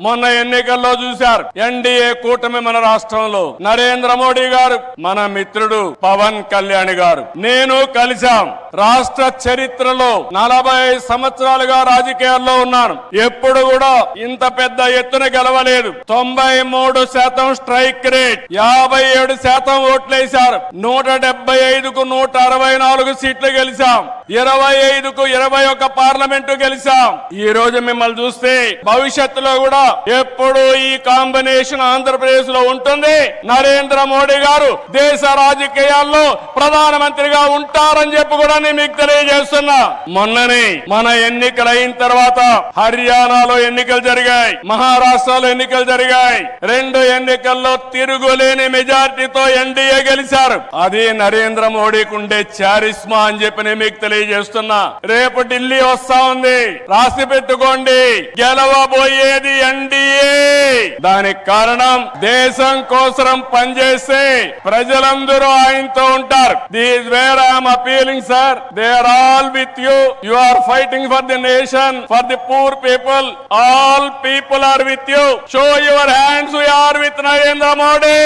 మొన్న ఎన్నికల్లో చూశారు. ఎన్డీఏ కూటమి మన రాష్ట్రంలో నరేంద్ర మోడీ గారు, మన మిత్రుడు పవన్ కళ్యాణ్ గారు, నేను కలిశాం. రాష్ట్ర చరిత్రలో 40 సంవత్సరాలుగా రాజకీయాల్లో ఉన్నాను. ఎప్పుడు కూడా ఇంత పెద్ద ఎత్తున గెలవలేదు. 93% స్ట్రైక్ రేట్, 57% ఓట్లేశారు. 175కు 164 సీట్లు గెలిచాం. 25కు 21 పార్లమెంటు గెలిచాం. ఈ రోజు మిమ్మల్ని చూస్తే భవిష్యత్తులో కూడా ఎప్పుడు ఈ కాంబినేషన్ ఆంధ్రప్రదేశ్ లో ఉంటుంది. నరేంద్ర మోడీ గారు దేశ రాజకీయాల్లో ప్రధానమంత్రిగా ఉంటారని చెప్పి కూడా నేను మీకు తెలియజేస్తున్నా. మొన్ననే మన ఎన్నికలు అయిన తర్వాత హర్యానాలో ఎన్నికలు జరిగాయి, మహారాష్ట్రలో ఎన్నికలు జరిగాయి. 2 ఎన్నికల్లో తిరుగులేని మెజార్టీతో ఎన్డీఏ గెలిచారు. అది నరేంద్ర మోడీకి ఉండే చారిస్మా అని చెప్పి నేను మీకు తెలియజేస్తున్నా. రేపు ఢిల్లీ వస్తా ఉంది, రాసి పెట్టుకోండి. గెలవబోయేది ఎన్డీఏ. దానికి కారణం దేశం కోసం పనిచేస్తే ప్రజలందరూ ఆయనతో ఉంటారు. This where I'm appealing sir, they are all with you. You are fighting for the nation, for the poor people. All people are with you. Show your hands, we are with Narendra Modi.